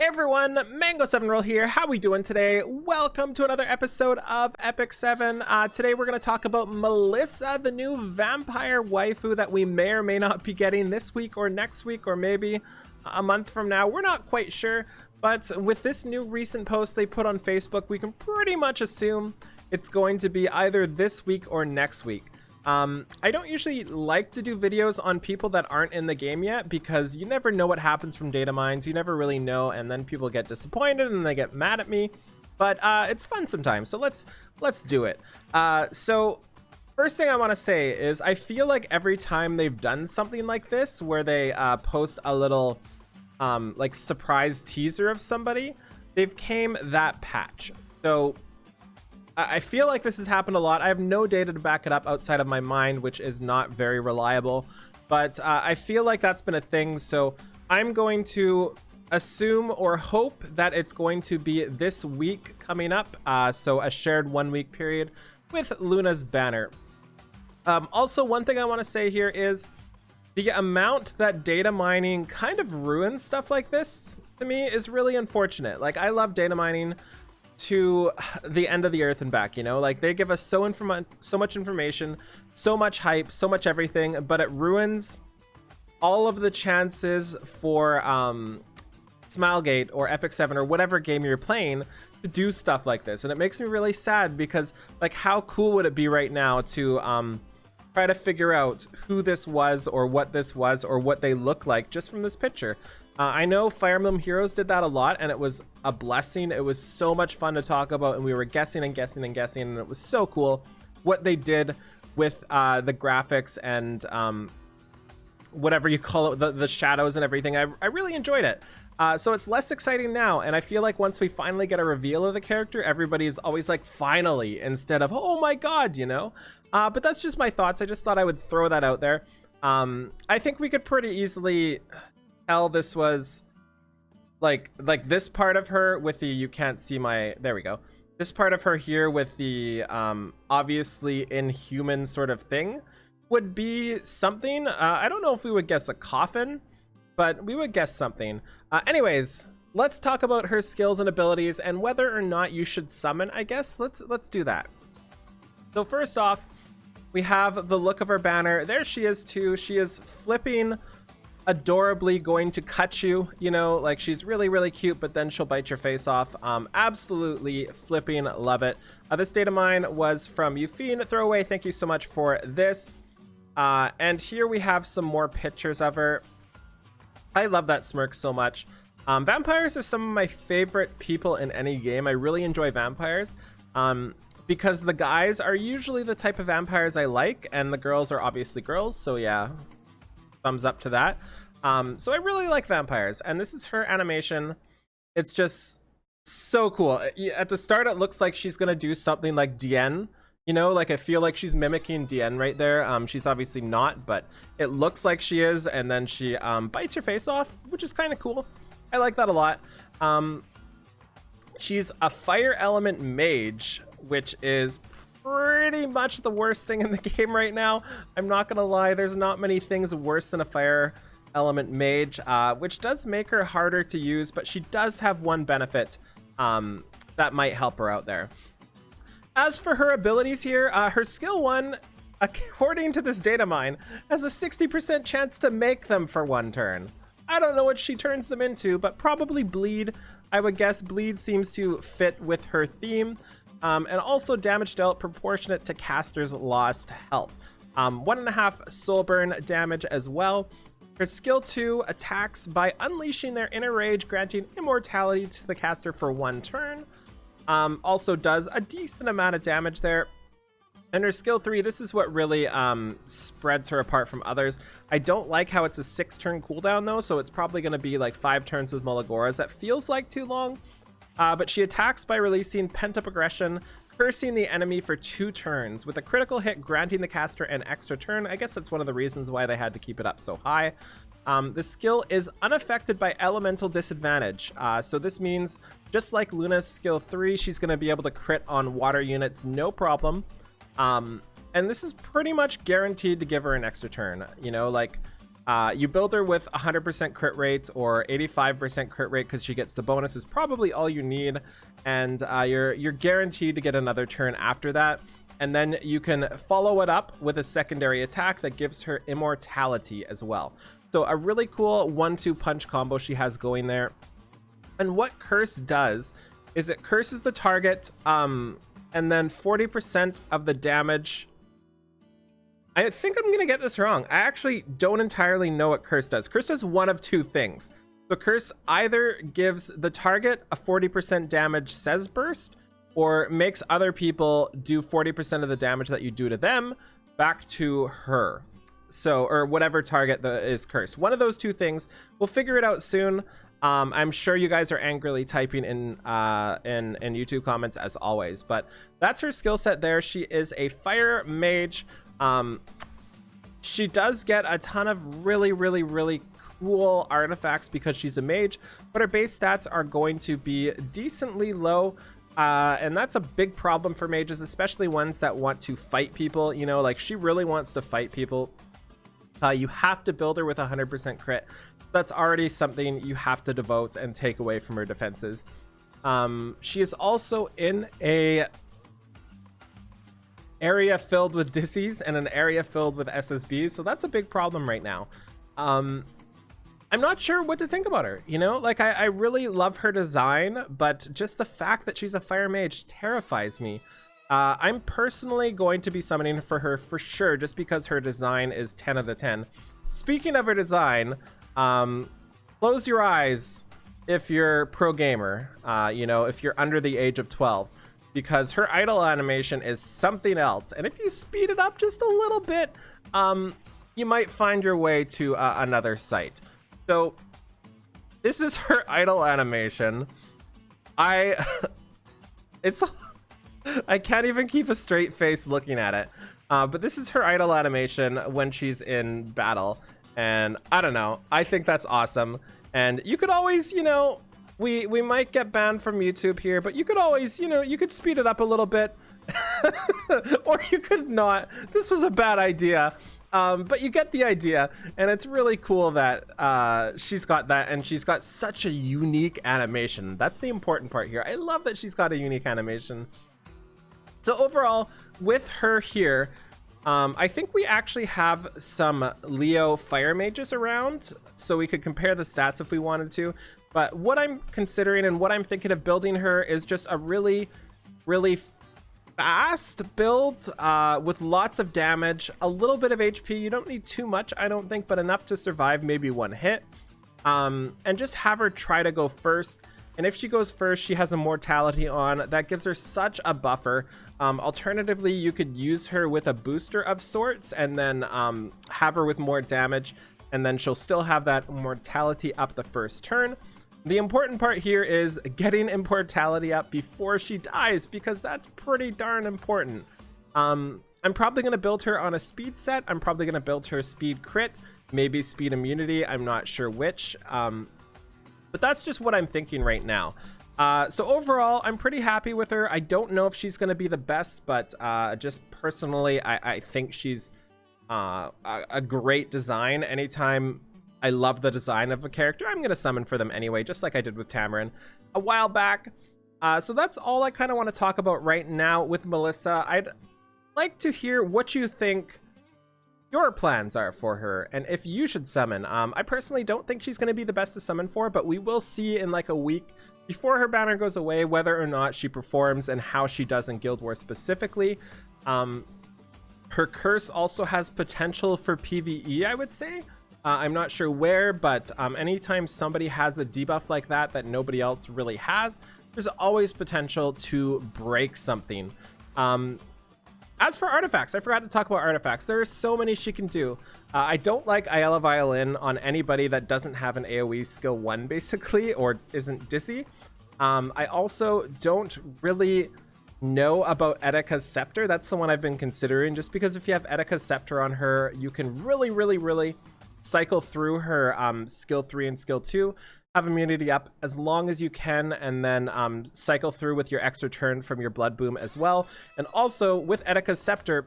Hey everyone, Mango7Roll here. How we doing today? Welcome to another episode of Epic 7. Today we're going to talk about Melissa, the new vampire waifu that we may or may not be getting this week or next week or maybe a month from now. We're not quite sure, but with this new recent post they put on Facebook, we can pretty much assume it's going to be either this week or next week. I don't usually like to do videos on people that aren't in the game yet because you never know what happens from data mines. You never really know, and then people get disappointed and they get mad at me. But it's fun sometimes, so let's do it. So first thing I want to say is I feel like every time they've done something like this where they post a little like surprise teaser of somebody, they've came that patch. So I feel like this has happened a lot. I have no data to back it up outside of my mind, which is not very reliable, but I feel like that's been a thing. So I'm going to assume or hope that it's going to be this week coming up. So a shared 1 week period with Luna's banner. Also, one thing I want to say here is the amount that data mining kind of ruins stuff like this to me is really unfortunate. Like, I love data mining to the end of the earth and back, you know, like they give us so much information, so much hype, so much everything, but it ruins all of the chances for Smilegate or Epic 7 or whatever game you're playing to do stuff like this. And it makes me really sad because, like, how cool would it be right now to try to figure out who this was or what they look like just from this picture. I know Fire Emblem Heroes did that a lot, and it was a blessing. It was so much fun to talk about, and we were guessing and guessing and guessing, and it was so cool what they did with the graphics and whatever you call it, the shadows and everything. I really enjoyed it. So it's less exciting now, and I feel like once we finally get a reveal of the character, everybody's always like, finally, instead of, oh my god, you know? But that's just my thoughts. I just thought I would throw that out there. I think we could pretty easily tell this was like this part of her with the, you can't see my, there we go, this part of her here with the obviously inhuman sort of thing would be something. I don't know if we would guess a coffin, but we would guess something. Anyways, let's talk about her skills and abilities and whether or not you should summon. I guess let's do that. So first off, we have the look of her banner. There she is too. She is flipping adorably, going to cut you, you know, like she's really cute, but then she'll bite your face off. Absolutely flipping love it. This data mine was from Eufine Throwaway. Thank you so much for this. And here we have some more pictures of her. I love that smirk so much. Vampires are some of my favorite people in any game. I really enjoy vampires because the guys are usually the type of vampires I like, and the girls are obviously girls, so yeah, thumbs up to that. So I really like vampires, and this is her animation. It's just so cool. At the start it looks like she's gonna do something like Diane, you know, like I feel like she's mimicking Diane right there. She's obviously not, but it looks like she is, and then she bites her face off, which is kind of cool. I like that a lot. She's a fire element mage, which is pretty much the worst thing in the game right now. I'm not gonna lie, there's not many things worse than a fire element mage, which does make her harder to use, but she does have one benefit that might help her out there. As for her abilities here, her skill 1, according to this data mine, has a 60% chance to make them for 1 turn. I don't know what she turns them into, but probably bleed. I would guess bleed seems to fit with her theme. And also damage dealt proportionate to caster's lost health. 1.5 soul burn damage as well. Her skill 2 attacks by unleashing their inner rage, granting immortality to the caster for 1 turn. Also does a decent amount of damage there. And her skill 3, this is what really spreads her apart from others. I don't like how it's a 6-turn cooldown though, so it's probably going to be like 5 turns with Molagoras. That feels like too long. But she attacks by releasing pent-up aggression, cursing the enemy for 2 turns, with a critical hit granting the caster an extra turn. I guess that's one of the reasons why they had to keep it up so high. The skill is unaffected by elemental disadvantage. So this means, just like Luna's skill 3, she's going to be able to crit on water units, no problem. And this is pretty much guaranteed to give her an extra turn. You know, like, You build her with 100% crit rate or 85% crit rate because she gets the bonus is probably all you need, and you're guaranteed to get another turn after that. And then you can follow it up with a secondary attack that gives her immortality as well. So a really cool 1-2 punch combo she has going there. And what Curse does is it curses the target, and then 40% of the damage. I think I'm gonna get this wrong. I actually don't entirely know what Curse does. Curse does one of two things. So Curse either gives the target a 40% damage Says Burst, or makes other people do 40% of the damage that you do to them back to her. So, or whatever target that is cursed. One of those two things. We'll figure it out soon. I'm sure you guys are angrily typing in YouTube comments as always, but that's her skill set there. She is a fire mage. She does get a ton of really cool artifacts because she's a mage, but her base stats are going to be decently low. And that's a big problem for mages, especially ones that want to fight people. You know, like she really wants to fight people. You have to build her with 100% crit. That's already something you have to devote and take away from her defenses. She is also in a area filled with dissies and an area filled with SSBs, so that's a big problem right now. I'm not sure what to think about her, you know? Like, I really love her design, but just the fact that she's a fire mage terrifies me. I'm personally going to be summoning for her for sure, just because her design is 10 out of 10. Speaking of her design, close your eyes if you're pro gamer, you know, if you're under the age of 12, because her idle animation is something else. And if you speed it up just a little bit, you might find your way to another site. So this is her idle animation. It's I can't even keep a straight face looking at it. But this is her idle animation when she's in battle. And I don't know. I think that's awesome. And you could always, you know, we might get banned from YouTube here, but you could always, you know, you could speed it up a little bit. Or you could not. This was a bad idea. But you get the idea, and it's really cool that she's got that, and she's got such a unique animation. That's the important part here. I love that she's got a unique animation. So overall, with her here, I think we actually have some Leo fire mages around, so we could compare the stats if we wanted to. But what I'm considering and what I'm thinking of building her is just a really fast build with lots of damage, a little bit of HP. You don't need too much, I don't think, but enough to survive maybe one hit. And just have her try to go first. And if she goes first, she has a mortality on. That gives her such a buffer. Alternatively, you could use her with a booster of sorts and then have her with more damage. And then she'll still have that mortality up the first turn. The important part here is getting immortality up before she dies, because that's pretty darn important. I'm probably going to build her on a speed set. I'm probably going to build her speed crit, maybe speed immunity. I'm not sure which. But that's just what I'm thinking right now. So overall, I'm pretty happy with her. I don't know if she's going to be the best, but just personally, I think she's a great design. Anytime I love the design of a character, I'm going to summon for them anyway, just like I did with Tamarin a while back. So that's all I kind of want to talk about right now with Melissa. I'd like to hear what you think your plans are for her and if you should summon. I personally don't think she's going to be the best to summon for, but we will see in like a week before her banner goes away whether or not she performs and how she does in Guild Wars specifically. Her curse also has potential for PvE, I would say. I'm not sure where, but anytime somebody has a debuff like that that nobody else really has, there's always potential to break something. As for artifacts, I forgot to talk about artifacts. There are so many she can do. I don't like Ayala Violin on anybody that doesn't have an AoE skill 1, basically, or isn't Dissy. I also don't really know about Etika's Scepter. That's the one I've been considering, just because if you have Etika's Scepter on her, you can really cycle through her skill 3 and skill 2, have immunity up as long as you can, and then cycle through with your extra turn from your Blood Boom as well. And also with Etika's Scepter,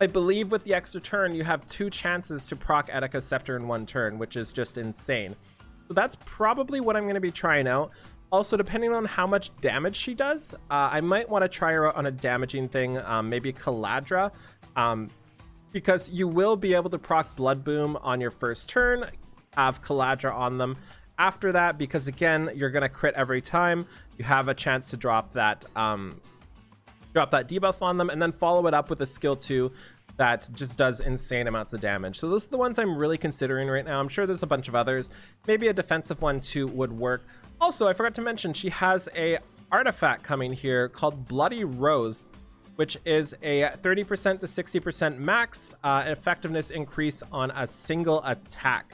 I believe with the extra turn, you have 2 chances to proc Etika's Scepter in 1 turn, which is just insane. So that's probably what I'm going to be trying out. Also, depending on how much damage she does, I might want to try her out on a damaging thing, maybe Caladra, because you will be able to proc Blood Boom on your first turn, have Caladra on them. After that, because again, you're going to crit every time, you have a chance to drop that debuff on them, and then follow it up with a skill 2 that just does insane amounts of damage. So those are the ones I'm really considering right now. I'm sure there's a bunch of others. Maybe a defensive one too would work. Also, I forgot to mention, she has a artifact coming here called Bloody Rose, which is a 30% to 60% max effectiveness increase on a single attack.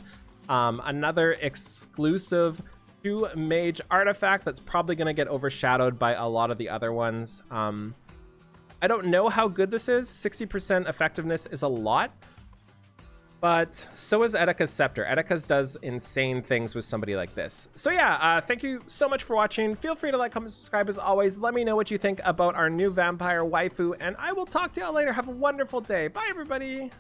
Another exclusive to mage artifact that's probably going to get overshadowed by a lot of the other ones. I don't know how good this is. 60% effectiveness is a lot, but so is Etika's Scepter. Etika's does insane things with somebody like this. So yeah, thank you so much for watching. Feel free to like, comment, subscribe as always. Let me know what you think about our new vampire waifu, and I will talk to y'all later. Have a wonderful day. Bye, everybody.